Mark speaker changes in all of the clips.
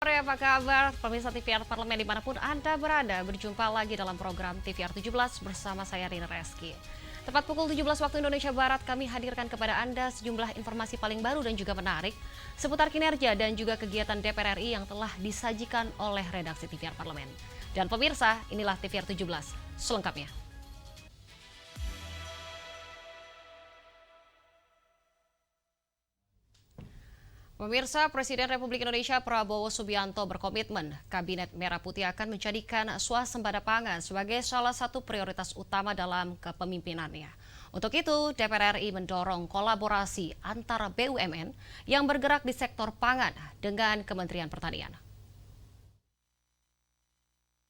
Speaker 1: sore, apa kabar? Pemirsa TVR Parlemen dimanapun Anda berada, berjumpa lagi dalam program TVR 17 bersama saya Rina Reski. Tepat pukul 17 waktu Indonesia Barat, kami hadirkan kepada Anda sejumlah informasi paling baru dan juga menarik seputar kinerja dan juga kegiatan DPR RI yang telah disajikan oleh redaksi TVR Parlemen. Dan pemirsa, inilah TVR 17 selengkapnya. Pemirsa, Presiden Republik Indonesia Prabowo Subianto berkomitmen Kabinet Merah Putih akan menjadikan swasembada pangan sebagai salah satu prioritas utama dalam kepemimpinannya. Untuk itu, DPR RI mendorong kolaborasi antara BUMN yang bergerak di sektor pangan dengan Kementerian Pertanian.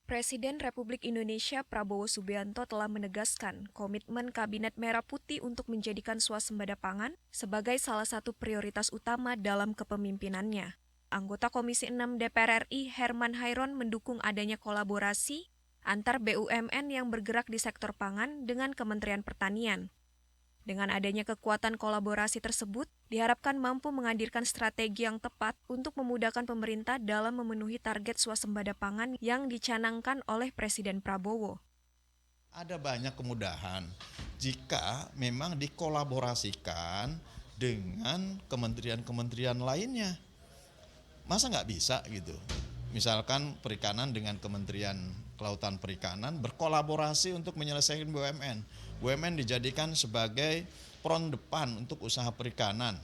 Speaker 2: Presiden Republik Indonesia Prabowo Subianto telah menegaskan komitmen Kabinet Merah Putih untuk menjadikan swasembada pangan sebagai salah satu prioritas utama dalam kepemimpinannya. Anggota Komisi 6 DPR RI Herman Hairon mendukung adanya kolaborasi antar BUMN yang bergerak di sektor pangan dengan Kementerian Pertanian. Dengan adanya kekuatan kolaborasi tersebut, diharapkan mampu menghadirkan strategi yang tepat untuk memudahkan pemerintah dalam memenuhi target swasembada pangan yang dicanangkan oleh Presiden Prabowo.
Speaker 3: Ada banyak kemudahan jika memang dikolaborasikan dengan kementerian-kementerian lainnya. Masa nggak bisa gitu? Misalkan perikanan dengan Kementerian Kelautan Perikanan berkolaborasi untuk menyelesaikan BUMN. BUMN dijadikan sebagai peron depan untuk usaha perikanan.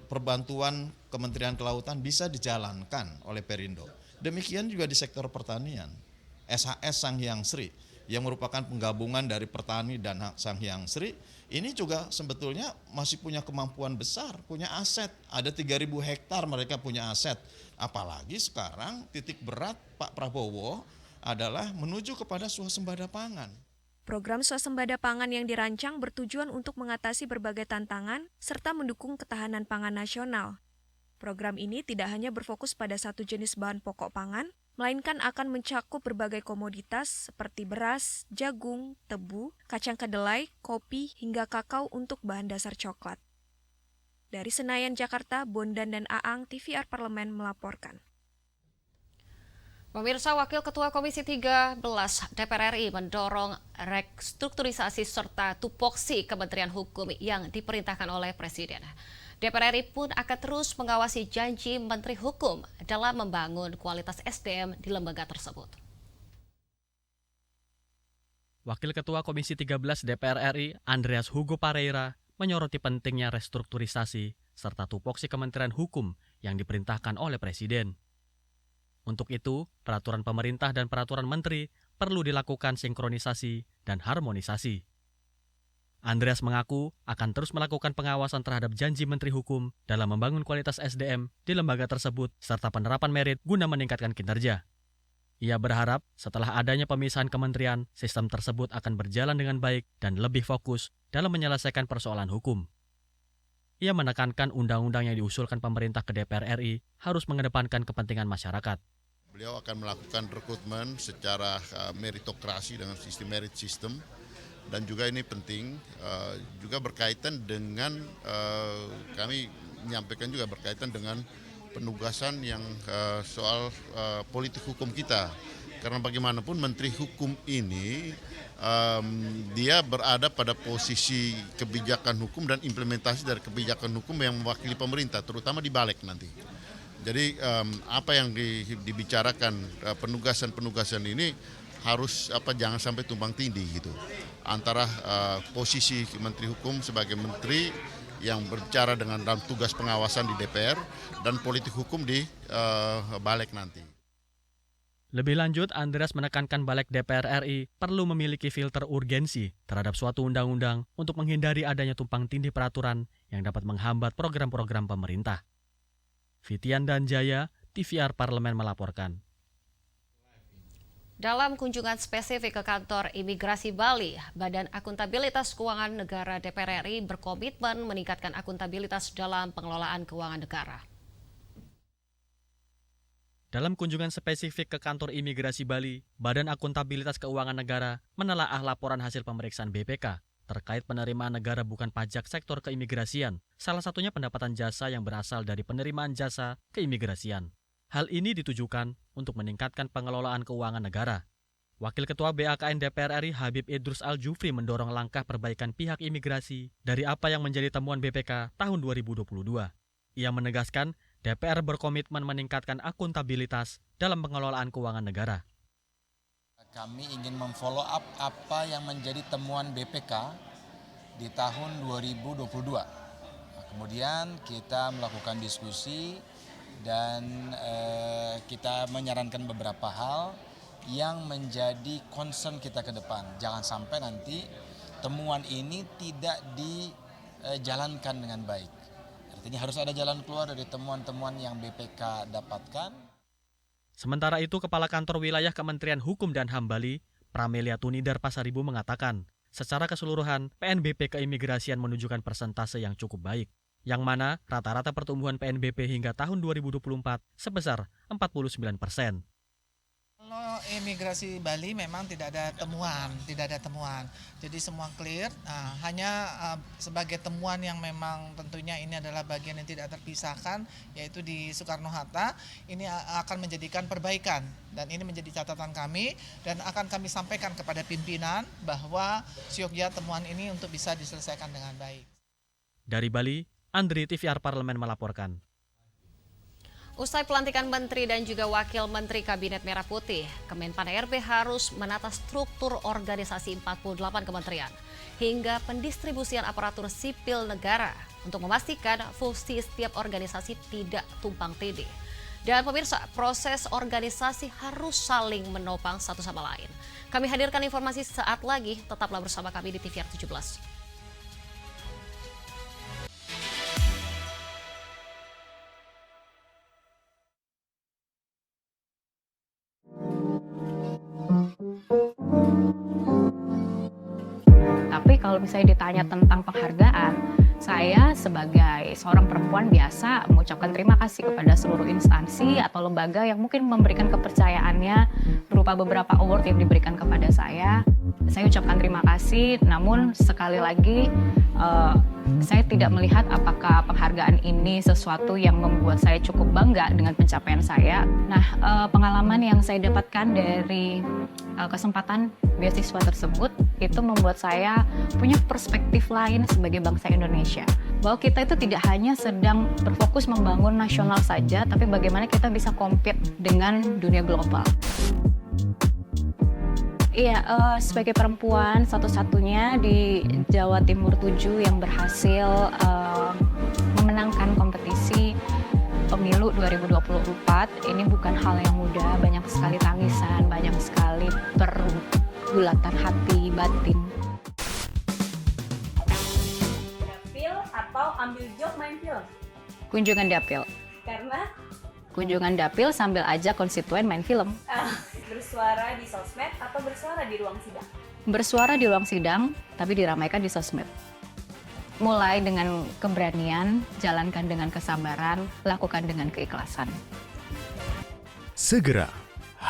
Speaker 3: Perbantuan Kementerian Kelautan bisa dijalankan oleh Perindo. Demikian juga di sektor pertanian. SHS Sanghyang Sri yang merupakan penggabungan dari petani dan Sanghyang Sri, ini juga sebetulnya masih punya kemampuan besar, punya aset. Ada 3.000 hektar mereka punya aset. Apalagi sekarang titik berat Pak Prabowo adalah menuju kepada swasembada pangan.
Speaker 2: Program swasembada pangan yang dirancang bertujuan untuk mengatasi berbagai tantangan serta mendukung ketahanan pangan nasional. Program ini tidak hanya berfokus pada satu jenis bahan pokok pangan, melainkan akan mencakup berbagai komoditas seperti beras, jagung, tebu, kacang kedelai, kopi, hingga kakao untuk bahan dasar coklat. Dari Senayan, Jakarta, Bondan dan Aang, TVR Parlemen melaporkan.
Speaker 1: Pemirsa, Wakil Ketua Komisi 13 DPR RI mendorong restrukturisasi serta tupoksi Kementerian Hukum yang diperintahkan oleh Presiden. DPR RI pun akan terus mengawasi janji Menteri Hukum dalam membangun kualitas SDM di lembaga tersebut.
Speaker 4: Wakil Ketua Komisi 13 DPR RI, Andreas Hugo Pareira, menyoroti pentingnya restrukturisasi serta tupoksi Kementerian Hukum yang diperintahkan oleh Presiden. Untuk itu, peraturan pemerintah dan peraturan menteri perlu dilakukan sinkronisasi dan harmonisasi. Andreas mengaku akan terus melakukan pengawasan terhadap janji Menteri Hukum dalam membangun kualitas SDM di lembaga tersebut serta penerapan merit guna meningkatkan kinerja. Ia berharap setelah adanya pemisahan kementerian, sistem tersebut akan berjalan dengan baik dan lebih fokus dalam menyelesaikan persoalan hukum. Ia menekankan undang-undang yang diusulkan pemerintah ke DPR RI harus mengedepankan kepentingan masyarakat.
Speaker 5: Beliau akan melakukan rekrutmen secara meritokrasi dengan sistem merit system, dan juga ini penting juga berkaitan dengan kami menyampaikan juga berkaitan dengan penugasan yang soal politik hukum kita. Karena bagaimanapun Menteri Hukum ini dia berada pada posisi kebijakan hukum dan implementasi dari kebijakan hukum yang mewakili pemerintah, terutama di balik nanti. Jadi apa yang dibicarakan penugasan-penugasan ini harus jangan sampai tumpang tindih gitu antara posisi Menteri Hukum sebagai menteri yang berbicara dalam tugas pengawasan di DPR dan politik hukum di balik nanti.
Speaker 4: Lebih lanjut, Andreas menekankan balik DPR RI perlu memiliki filter urgensi terhadap suatu undang-undang untuk menghindari adanya tumpang tindih peraturan yang dapat menghambat program-program pemerintah. Fitian dan Jaya, TVR Parlemen melaporkan.
Speaker 1: Dalam kunjungan spesifik ke kantor Imigrasi Bali, Badan Akuntabilitas Keuangan Negara DPR RI berkomitmen meningkatkan akuntabilitas dalam pengelolaan keuangan negara.
Speaker 4: Dalam kunjungan spesifik ke kantor Imigrasi Bali, Badan Akuntabilitas Keuangan Negara menelaah laporan hasil pemeriksaan BPK terkait penerimaan negara bukan pajak sektor keimigrasian, salah satunya pendapatan jasa yang berasal dari penerimaan jasa keimigrasian. Hal ini ditujukan untuk meningkatkan pengelolaan keuangan negara. Wakil Ketua BAKN DPR RI Habib Idrus Al-Jufri mendorong langkah perbaikan pihak imigrasi dari apa yang menjadi temuan BPK tahun 2022. Ia menegaskan DPR berkomitmen meningkatkan akuntabilitas dalam pengelolaan keuangan negara.
Speaker 6: Kami ingin memfollow up apa yang menjadi temuan BPK di tahun 2022. Kemudian kita melakukan diskusi dan kita menyarankan beberapa hal yang menjadi concern kita ke depan. Jangan sampai nanti temuan ini tidak dijalankan dengan baik. Artinya harus ada jalan keluar dari temuan-temuan yang BPK dapatkan.
Speaker 4: Sementara itu, Kepala Kantor Wilayah Kementerian Hukum dan HAM Bali, Pramelia Tunidar Pasaribu mengatakan, secara keseluruhan, PNBP keimigrasian menunjukkan persentase yang cukup baik, yang mana rata-rata pertumbuhan PNBP hingga tahun 2024 sebesar 49%.
Speaker 7: Kalau imigrasi Bali memang tidak ada temuan. Jadi semua clear. Nah, hanya sebagai temuan yang memang tentunya ini adalah bagian yang tidak terpisahkan, yaitu di Soekarno-Hatta. Ini akan menjadikan perbaikan dan ini menjadi catatan kami dan akan kami sampaikan kepada pimpinan bahwa sioknya temuan ini untuk bisa diselesaikan dengan baik.
Speaker 4: Dari Bali, Andri TVR Parlemen melaporkan.
Speaker 1: Usai pelantikan Menteri dan juga Wakil Menteri Kabinet Merah Putih, Kemenpan RB harus menata struktur organisasi 48 kementerian hingga pendistribusian aparatur sipil negara untuk memastikan fungsi setiap organisasi tidak tumpang tindih. Dan pemirsa, proses organisasi harus saling menopang satu sama lain. Kami hadirkan informasi saat lagi, tetaplah bersama kami di TVR 17.
Speaker 8: Tapi kalau misalnya ditanya tentang penghargaan, saya sebagai seorang perempuan biasa mengucapkan terima kasih kepada seluruh instansi atau lembaga yang mungkin memberikan kepercayaannya berupa beberapa award yang diberikan kepada saya. Saya ucapkan terima kasih, namun sekali lagi saya tidak melihat apakah penghargaan ini sesuatu yang membuat saya cukup bangga dengan pencapaian saya. Nah, pengalaman yang saya dapatkan dari kesempatan beasiswa tersebut itu membuat saya punya perspektif lain sebagai bangsa Indonesia. Bahwa kita itu tidak hanya sedang berfokus membangun nasional saja, tapi bagaimana kita bisa compete dengan dunia global. Iya, sebagai perempuan satu-satunya di Jawa Timur 7 yang berhasil memenangkan kompetisi pemilu 2024, ini bukan hal yang mudah, banyak sekali tangisan, banyak sekali pergulatan hati batin.
Speaker 9: Dapil atau ambil job main film?
Speaker 8: Kunjungan dapil.
Speaker 9: Karena
Speaker 8: Kunjungan dapil sambil ajak konstituen main film.
Speaker 9: bersuara di sosmed atau bersuara di ruang sidang?
Speaker 8: Bersuara di ruang sidang, tapi diramaikan di sosmed. Mulai dengan keberanian, jalankan dengan kesabaran, lakukan dengan keikhlasan.
Speaker 10: Segera,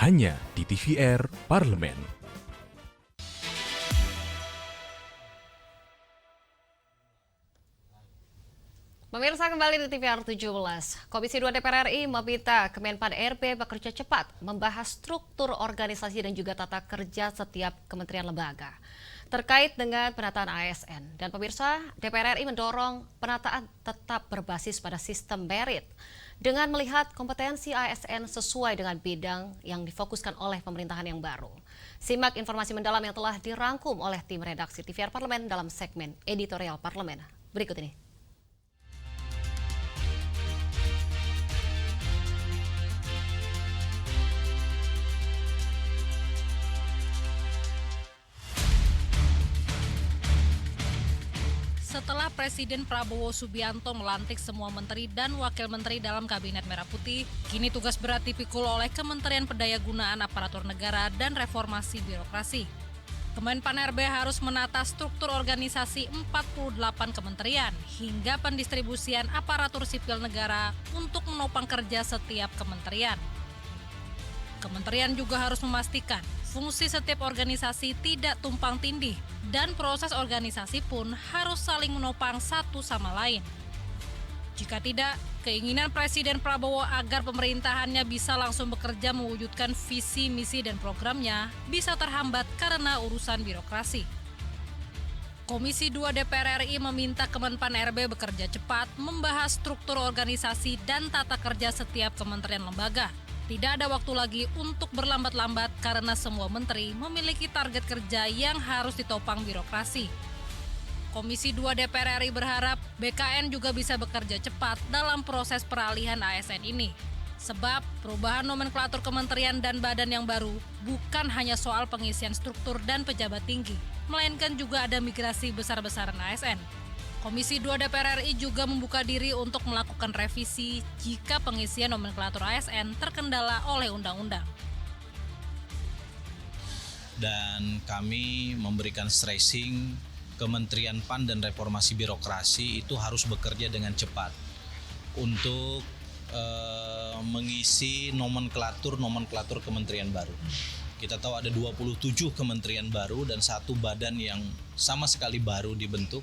Speaker 10: hanya di TVR Parlemen.
Speaker 1: Pemirsa, kembali di TVR 17. Komisi 2 DPR RI meminta Kemenpan RB bekerja cepat membahas struktur organisasi dan juga tata kerja setiap kementerian lembaga terkait dengan penataan ASN. Dan pemirsa, DPR RI mendorong penataan tetap berbasis pada sistem merit dengan melihat kompetensi ASN sesuai dengan bidang yang difokuskan oleh pemerintahan yang baru. Simak informasi mendalam yang telah dirangkum oleh tim redaksi TVR Parlemen dalam segmen Editorial Parlemen berikut ini.
Speaker 11: Setelah Presiden Prabowo Subianto melantik semua menteri dan wakil menteri dalam Kabinet Merah Putih, kini tugas berat dipikul oleh Kementerian Pendayagunaan Aparatur Negara dan Reformasi Birokrasi. Kemenpan RB harus menata struktur organisasi 48 kementerian hingga pendistribusian aparatur sipil negara untuk menopang kerja setiap kementerian. Kementerian juga harus memastikan fungsi setiap organisasi tidak tumpang tindih dan proses organisasi pun harus saling menopang satu sama lain. Jika tidak, keinginan Presiden Prabowo agar pemerintahannya bisa langsung bekerja mewujudkan visi, misi, dan programnya bisa terhambat karena urusan birokrasi. Komisi 2 DPR RI meminta Kemenpan RB bekerja cepat membahas struktur organisasi dan tata kerja setiap kementerian lembaga. Tidak ada waktu lagi untuk berlambat-lambat karena semua menteri memiliki target kerja yang harus ditopang birokrasi. Komisi 2 DPR RI berharap BKN juga bisa bekerja cepat dalam proses peralihan ASN ini. Sebab perubahan nomenklatur kementerian dan badan yang baru bukan hanya soal pengisian struktur dan pejabat tinggi, melainkan juga ada migrasi besar-besaran ASN. Komisi 2 DPR RI juga membuka diri untuk melakukan revisi jika pengisian nomenklatur ASN terkendala oleh undang-undang.
Speaker 12: Dan kami memberikan stressing Kementerian PAN dan Reformasi Birokrasi itu harus bekerja dengan cepat untuk mengisi nomenklatur kementerian baru. Kita tahu ada 27 kementerian baru dan 1 badan yang sama sekali baru dibentuk,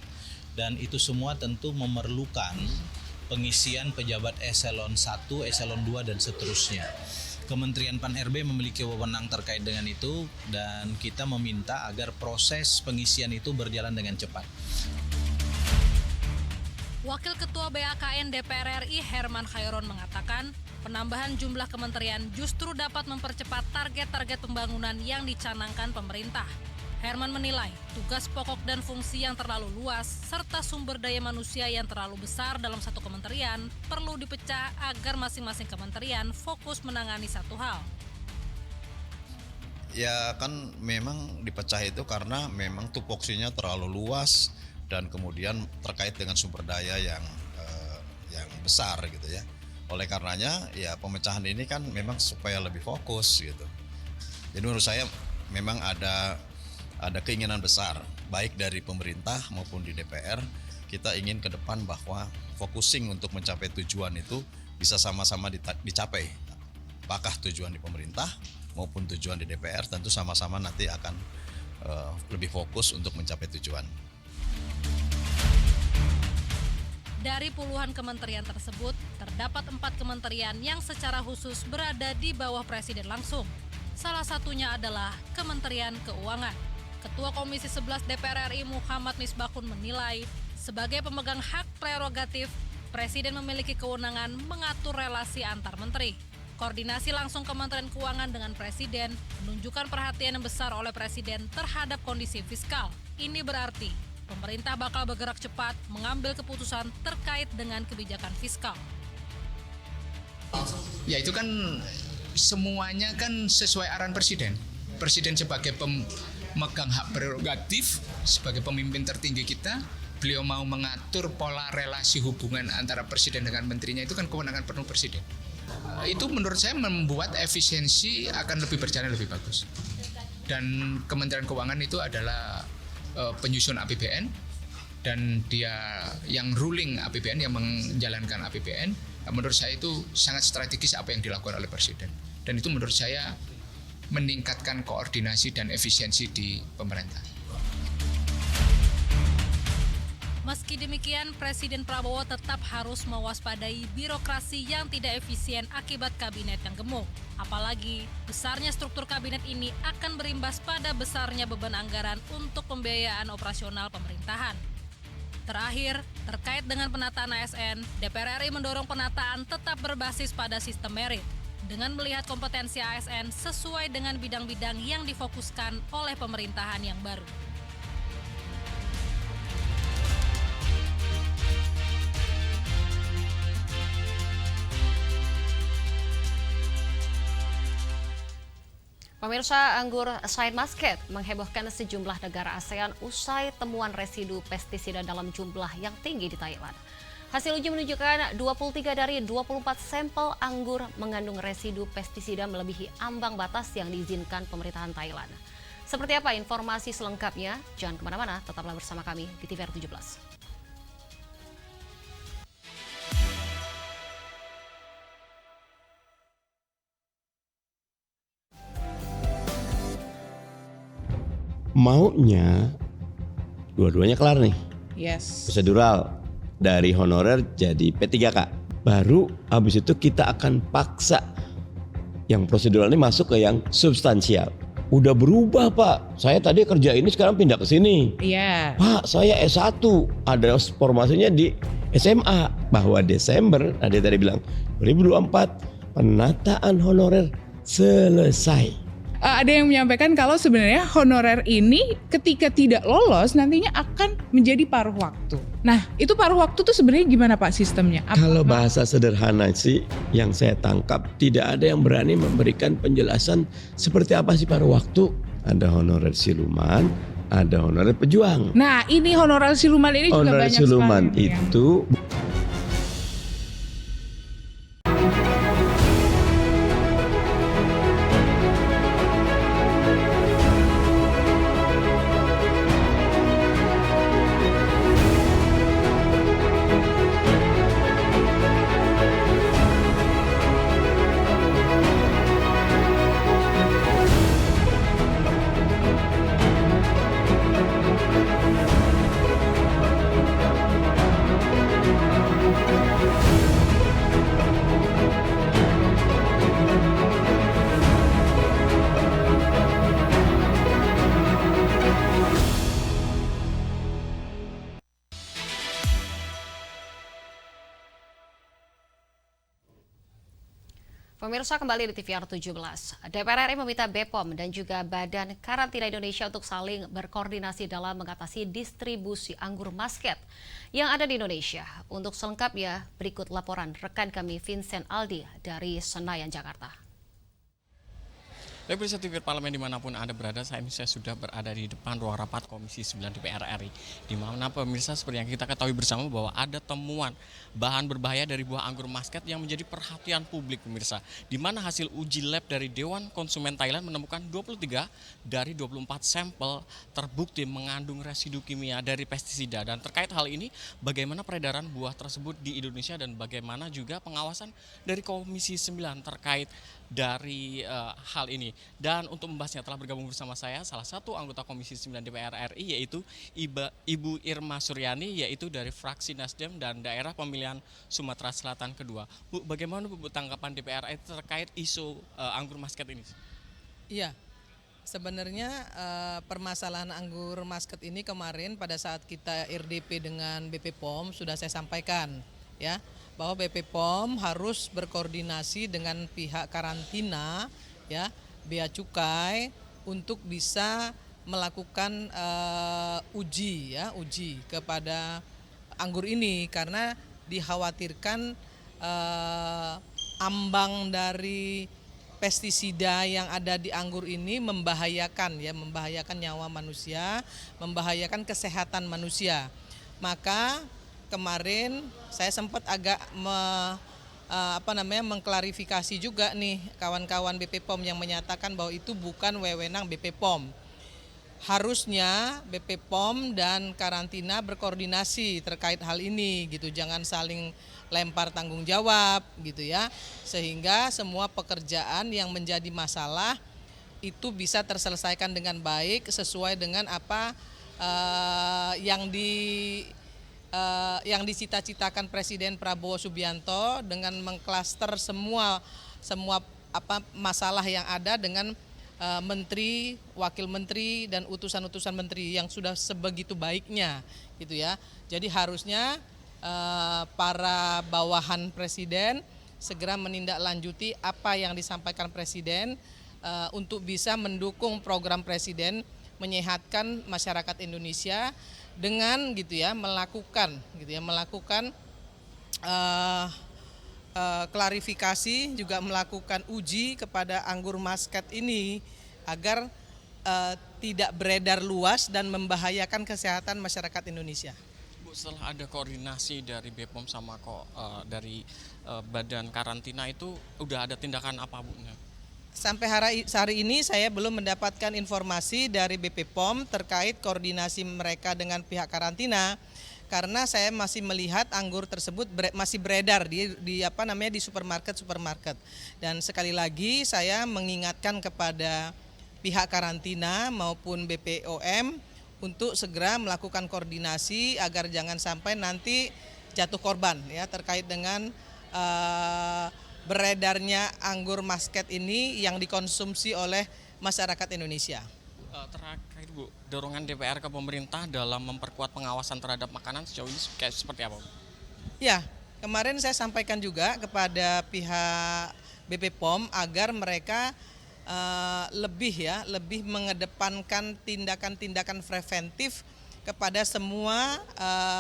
Speaker 12: dan itu semua tentu memerlukan pengisian pejabat eselon 1, eselon 2 dan seterusnya. Kementerian PAN RB memiliki wewenang terkait dengan itu dan kita meminta agar proses pengisian itu berjalan dengan cepat.
Speaker 11: Wakil Ketua BAKN DPR RI Herman Khairon mengatakan, penambahan jumlah kementerian justru dapat mempercepat target-target pembangunan yang dicanangkan pemerintah. Herman menilai tugas pokok dan fungsi yang terlalu luas serta sumber daya manusia yang terlalu besar dalam satu kementerian perlu dipecah agar masing-masing kementerian fokus menangani satu hal.
Speaker 3: Ya kan memang dipecah itu karena memang tupoksinya terlalu luas dan kemudian terkait dengan sumber daya yang besar gitu ya. Oleh karenanya ya pemecahan ini kan memang supaya lebih fokus gitu. Jadi menurut saya memang ada keinginan besar baik dari pemerintah maupun di DPR. Kita ingin ke depan bahwa focusing untuk mencapai tujuan itu bisa sama-sama dicapai. Apakah tujuan di pemerintah maupun tujuan di DPR tentu sama-sama nanti akan lebih fokus untuk mencapai tujuan.
Speaker 11: Dari puluhan kementerian tersebut, terdapat 4 kementerian yang secara khusus berada di bawah Presiden langsung. Salah satunya adalah Kementerian Keuangan. Ketua Komisi 11 DPR RI Muhammad Misbahkun menilai, sebagai pemegang hak prerogatif, Presiden memiliki kewenangan mengatur relasi antar menteri. Koordinasi langsung Kementerian Keuangan dengan Presiden menunjukkan perhatian yang besar oleh Presiden terhadap kondisi fiskal. Ini berarti pemerintah bakal bergerak cepat mengambil keputusan terkait dengan kebijakan fiskal.
Speaker 13: Ya itu kan semuanya kan sesuai arahan Presiden. Presiden sebagai pemegang hak prerogatif, sebagai pemimpin tertinggi kita, beliau mau mengatur pola relasi hubungan antara Presiden dengan menterinya, itu kan kewenangan penuh Presiden. Itu menurut saya membuat efisiensi akan lebih berjalan lebih bagus. Dan Kementerian Keuangan itu adalah penyusun APBN, dan dia yang ruling APBN, yang menjalankan APBN. Menurut saya itu sangat strategis apa yang dilakukan oleh Presiden. Dan itu menurut saya meningkatkan koordinasi dan efisiensi di pemerintah.
Speaker 11: Meski demikian, Presiden Prabowo tetap harus mewaspadai birokrasi yang tidak efisien akibat kabinet yang gemuk. Apalagi, besarnya struktur kabinet ini akan berimbas pada besarnya beban anggaran untuk pembiayaan operasional pemerintahan. Terakhir, terkait dengan penataan ASN, DPR RI mendorong penataan tetap berbasis pada sistem merit, dengan melihat kompetensi ASN sesuai dengan bidang-bidang yang difokuskan oleh pemerintahan yang baru.
Speaker 1: Pemirsa, anggur Shine Muscat menghebohkan sejumlah negara ASEAN usai temuan residu pestisida dalam jumlah yang tinggi di Thailand. Hasil uji menunjukkan 23 dari 24 sampel anggur mengandung residu pestisida melebihi ambang batas yang diizinkan pemerintahan Thailand. Seperti apa informasi selengkapnya? Jangan kemana-mana, tetaplah bersama kami di TVR 17.
Speaker 14: Maunya dua-duanya kelar nih.
Speaker 15: Yes.
Speaker 14: Prosedural. dari honorer jadi P3K. Baru habis itu kita akan paksa yang prosedural ini masuk ke yang substansial. Udah berubah Pak, saya tadi kerja ini sekarang pindah ke sini.
Speaker 15: Iya.
Speaker 14: Pak, saya S1, ada formasinya di SMA. Bahwa Desember, dia tadi bilang 2024 penataan honorer selesai.
Speaker 15: Ada yang menyampaikan kalau sebenarnya honorer ini ketika tidak lolos nantinya akan menjadi paruh waktu. Nah, itu paruh waktu tuh sebenarnya gimana Pak sistemnya?
Speaker 14: Kalau bahasa sederhana sih yang saya tangkap, tidak ada yang berani memberikan penjelasan seperti apa sih paruh waktu. Ada honorer siluman, ada honorer pejuang.
Speaker 15: Nah, ini honorer siluman ini juga banyak sekali.
Speaker 14: Honorer siluman itu
Speaker 1: Pemirsa, kembali di TVR 17. DPR RI meminta BPOM dan juga Badan Karantina Indonesia untuk saling berkoordinasi dalam mengatasi distribusi anggur muscat yang ada di Indonesia. Untuk selengkapnya, berikut laporan rekan kami Vincent Aldi dari Senayan, Jakarta.
Speaker 16: Baik, pemirsa TVR Parlemen dimanapun Anda berada, saya sudah berada di depan ruang rapat Komisi 9 DPR RI. Di mana pemirsa seperti yang kita ketahui bersama bahwa ada temuan bahan berbahaya dari buah anggur muscat yang menjadi perhatian publik pemirsa. Di mana hasil uji lab dari Dewan Konsumen Thailand menemukan 23 dari 24 sampel terbukti mengandung residu kimia dari pestisida. Dan terkait hal ini, bagaimana peredaran buah tersebut di Indonesia dan bagaimana juga pengawasan dari Komisi 9 terkait dari hal ini. Dan untuk membahasnya telah bergabung bersama saya salah satu anggota Komisi 9 DPR RI yaitu Ibu Irma Suryani, yaitu dari fraksi Nasdem dan daerah pemilihan Sumatera Selatan kedua. Bu, bagaimana Bu tanggapan DPR RI terkait isu anggur muscat ini?
Speaker 17: Iya, sebenarnya permasalahan anggur muscat ini kemarin pada saat kita RDP dengan BP POM sudah saya sampaikan ya, bahwa BP POM harus berkoordinasi dengan pihak karantina ya, Bea Cukai untuk bisa melakukan uji kepada anggur ini karena dikhawatirkan ambang dari pestisida yang ada di anggur ini membahayakan nyawa manusia, membahayakan kesehatan manusia. Maka kemarin saya sempat agak mengklarifikasi juga nih kawan-kawan BP POM yang menyatakan bahwa itu bukan wewenang BP POM. Harusnya BP POM dan karantina berkoordinasi terkait hal ini gitu, jangan saling lempar tanggung jawab gitu ya, sehingga semua pekerjaan yang menjadi masalah itu bisa terselesaikan dengan baik sesuai dengan apa yang dicita-citakan Presiden Prabowo Subianto dengan mengklaster semua masalah yang ada dengan menteri, wakil menteri dan utusan-utusan menteri yang sudah sebegitu baiknya gitu ya. Jadi harusnya para bawahan Presiden segera menindaklanjuti apa yang disampaikan Presiden untuk bisa mendukung program Presiden menyehatkan masyarakat Indonesia dengan melakukan klarifikasi, juga melakukan uji kepada anggur muscat ini agar tidak beredar luas dan membahayakan kesehatan masyarakat Indonesia.
Speaker 16: Bu, setelah ada koordinasi dari BPOM sama dari Badan Karantina itu udah ada tindakan apa, Bu?
Speaker 17: Sampai hari ini saya belum mendapatkan informasi dari BP POM terkait koordinasi mereka dengan pihak karantina, karena saya masih melihat anggur tersebut masih beredar di supermarket. Dan sekali lagi saya mengingatkan kepada pihak karantina maupun BPOM untuk segera melakukan koordinasi agar jangan sampai nanti jatuh korban ya terkait dengan beredarnya anggur muscat ini yang dikonsumsi oleh masyarakat Indonesia.
Speaker 16: Terkait Bu, dorongan DPR ke pemerintah dalam memperkuat pengawasan terhadap makanan sejauh ini kayak seperti apa?
Speaker 17: Ya, kemarin saya sampaikan juga kepada pihak BP POM agar mereka lebih mengedepankan tindakan-tindakan preventif kepada semua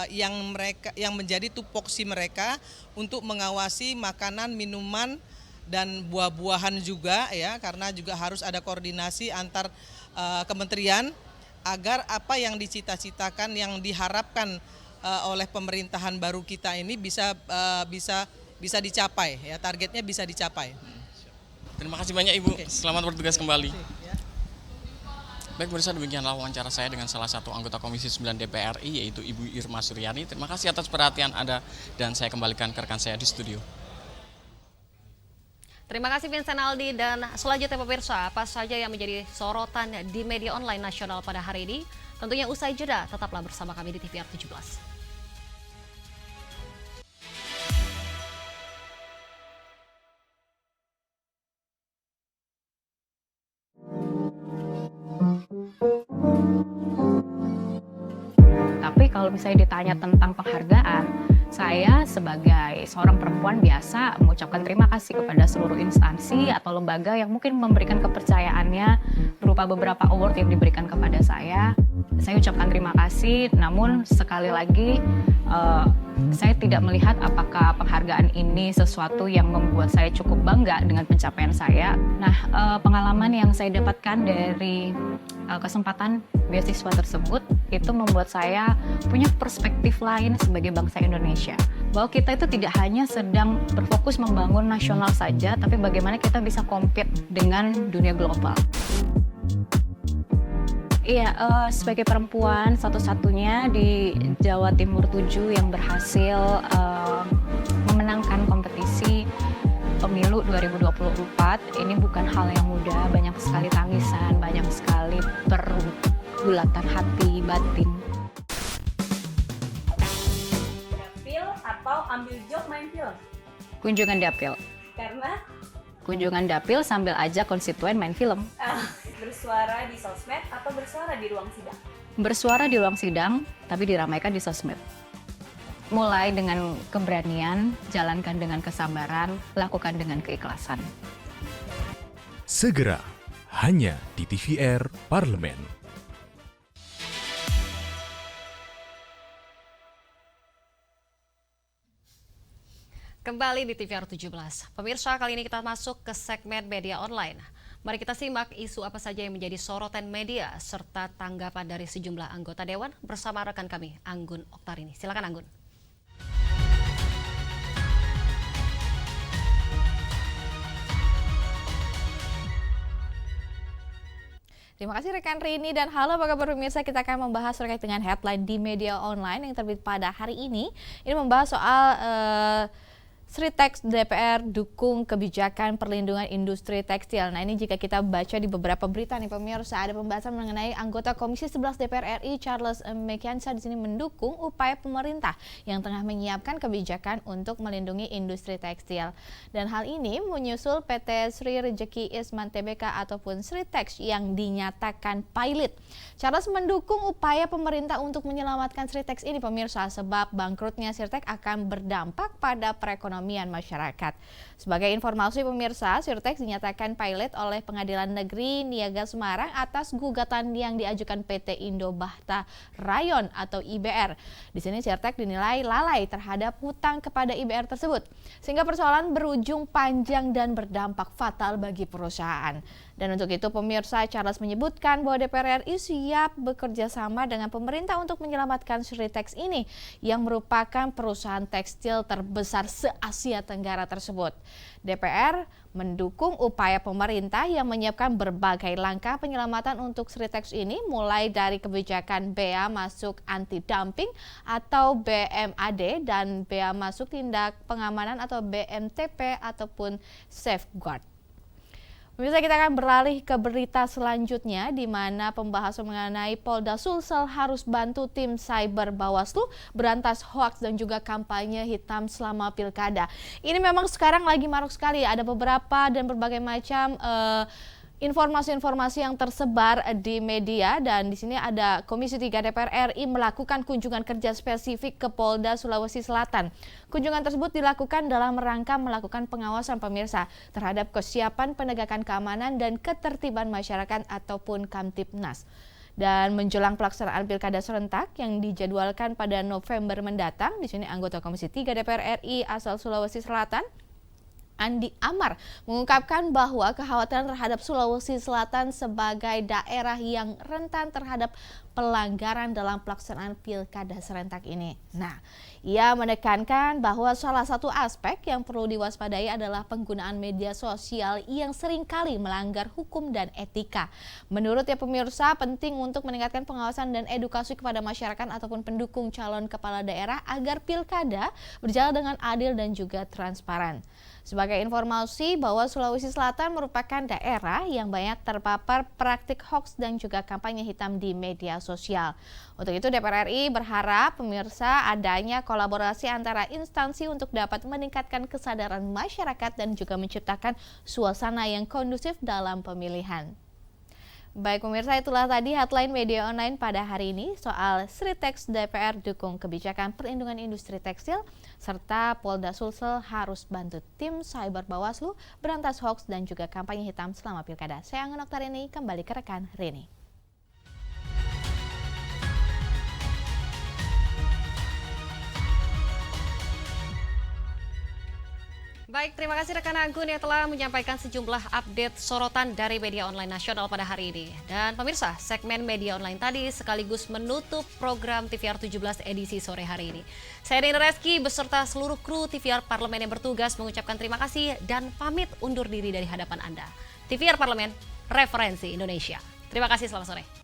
Speaker 17: yang menjadi tupoksi mereka untuk mengawasi makanan, minuman dan buah-buahan juga ya, karena juga harus ada koordinasi antar kementerian agar apa yang dicita-citakan, yang diharapkan oleh pemerintahan baru kita ini bisa dicapai ya, targetnya bisa dicapai.
Speaker 16: Terima kasih banyak Ibu. Selamat bertugas kembali. Baik pemirsa, demikianlah wawancara saya dengan salah satu anggota Komisi 9 DPR RI yaitu Ibu Irma Suryani. Terima kasih atas perhatian Anda dan saya kembalikan ke rekan saya di studio.
Speaker 1: Terima kasih Vincent Aldi, dan selanjutnya pemirsa, apa saja yang menjadi sorotan di media online nasional pada hari ini? Tentunya usai jeda, tetaplah bersama kami di TVR 17.
Speaker 8: Tapi kalau misalnya ditanya tentang penghargaan, saya sebagai seorang perempuan biasa mengucapkan terima kasih kepada seluruh instansi atau lembaga yang mungkin memberikan kepercayaannya berupa beberapa award yang diberikan kepada saya. Saya ucapkan terima kasih, namun sekali lagi saya tidak melihat apakah penghargaan ini sesuatu yang membuat saya cukup bangga dengan pencapaian saya. Nah, pengalaman yang saya dapatkan dari kesempatan beasiswa tersebut itu membuat saya punya perspektif lain sebagai bangsa Indonesia. Bahwa kita itu tidak hanya sedang berfokus membangun nasional saja, tapi bagaimana kita bisa compete dengan dunia global. Iya, sebagai perempuan satu-satunya di Jawa Timur 7 yang berhasil memenangkan kompetisi Pemilu 2024, ini bukan hal yang mudah, banyak sekali tangisan, banyak sekali pergulatan hati batin.
Speaker 9: Dapil atau ambil job main film?
Speaker 8: Kunjungan dapil.
Speaker 9: Karena
Speaker 8: Kunjungan dapil sambil ajak konstituen main film.
Speaker 9: bersuara di sosmed atau bersuara di ruang sidang?
Speaker 8: Bersuara di ruang sidang, tapi diramaikan di sosmed. Mulai dengan keberanian, jalankan dengan kesabaran, lakukan dengan keikhlasan.
Speaker 10: Segera, hanya di TVR Parlemen.
Speaker 1: Kembali di TVR 17. Pemirsa, kali ini kita masuk ke segmen media online. Mari kita simak isu apa saja yang menjadi sorotan media serta tanggapan dari sejumlah anggota Dewan bersama rekan kami, Anggun Oktarini. Silakan Anggun.
Speaker 18: Terima kasih rekan Rini dan halo apa kabar pemirsa, kita akan membahas terkait dengan headline di media online yang terbit pada hari ini. Ini membahas soal Sritex DPR dukung kebijakan perlindungan industri tekstil. Nah ini jika kita baca di beberapa berita nih pemirsa, ada pembahasan mengenai anggota Komisi 11 DPR RI Charles Mekiansa di sini mendukung upaya pemerintah yang tengah menyiapkan kebijakan untuk melindungi industri tekstil. Dan hal ini menyusul PT Sri Rejeki Isman Tbk ataupun Sritex yang dinyatakan pilot. Charles mendukung upaya pemerintah untuk menyelamatkan Sritex ini pemirsa, sebab bangkrutnya Sritex akan berdampak pada perekonomian masyarakat. Sebagai informasi pemirsa, Sritex dinyatakan pilot oleh Pengadilan Negeri Niaga Semarang atas gugatan yang diajukan PT Indobahta Rayon atau IBR. Di sini Sritex dinilai lalai terhadap hutang kepada IBR tersebut, sehingga persoalan berujung panjang dan berdampak fatal bagi perusahaan. Dan untuk itu pemirsa, Charles menyebutkan bahwa DPR RI siap bekerja sama dengan pemerintah untuk menyelamatkan Sritex ini yang merupakan perusahaan tekstil terbesar se-Asia Tenggara tersebut. DPR mendukung upaya pemerintah yang menyiapkan berbagai langkah penyelamatan untuk Sritex ini, mulai dari kebijakan bea masuk anti-dumping atau BMAD dan bea masuk tindak pengamanan atau BMTP ataupun safeguard. Pemirsa, kita akan beralih ke berita selanjutnya di mana pembahasan mengenai Polda Sulsel harus bantu tim cyber Bawaslu berantas hoaks dan juga kampanye hitam selama pilkada. Ini memang sekarang lagi marak sekali, ada beberapa dan berbagai macam informasi-informasi yang tersebar di media, dan di sini ada Komisi 3 DPR RI melakukan kunjungan kerja spesifik ke Polda Sulawesi Selatan. Kunjungan tersebut dilakukan dalam rangka melakukan pengawasan pemirsa terhadap kesiapan penegakan keamanan dan ketertiban masyarakat ataupun Kamtibnas. Dan menjelang pelaksanaan pilkada serentak yang dijadwalkan pada November mendatang, di sini anggota Komisi 3 DPR RI asal Sulawesi Selatan Andi Amar mengungkapkan bahwa kekhawatiran terhadap Sulawesi Selatan sebagai daerah yang rentan terhadap pelanggaran dalam pelaksanaan pilkada serentak ini. Nah, ia menekankan bahwa salah satu aspek yang perlu diwaspadai adalah penggunaan media sosial yang seringkali melanggar hukum dan etika. Menurutnya pemirsa, penting untuk meningkatkan pengawasan dan edukasi kepada masyarakat ataupun pendukung calon kepala daerah agar pilkada berjalan dengan adil dan juga transparan. Sebagai informasi bahwa Sulawesi Selatan merupakan daerah yang banyak terpapar praktik hoaks dan juga kampanye hitam di media sosial. Untuk itu DPR RI berharap pemirsa adanya kolaborasi antara instansi untuk dapat meningkatkan kesadaran masyarakat dan juga menciptakan suasana yang kondusif dalam pemilihan. Baik pemirsa, itulah tadi headline media online pada hari ini soal Sritex DPR dukung kebijakan perlindungan industri tekstil, serta Polda Sulsel harus bantu tim cyber Bawaslu berantas hoaks dan juga kampanye hitam selama pilkada. Saya Anggun Oktarini, kembali ke rekan Rini.
Speaker 1: Baik, terima kasih rekan Anggun yang telah menyampaikan sejumlah update sorotan dari media online nasional pada hari ini. Dan pemirsa, segmen media online tadi sekaligus menutup program TVR 17 edisi sore hari ini. Saya Rina Reski beserta seluruh kru TVR Parlemen yang bertugas mengucapkan terima kasih dan pamit undur diri dari hadapan Anda. TVR Parlemen, referensi Indonesia. Terima kasih, selamat sore.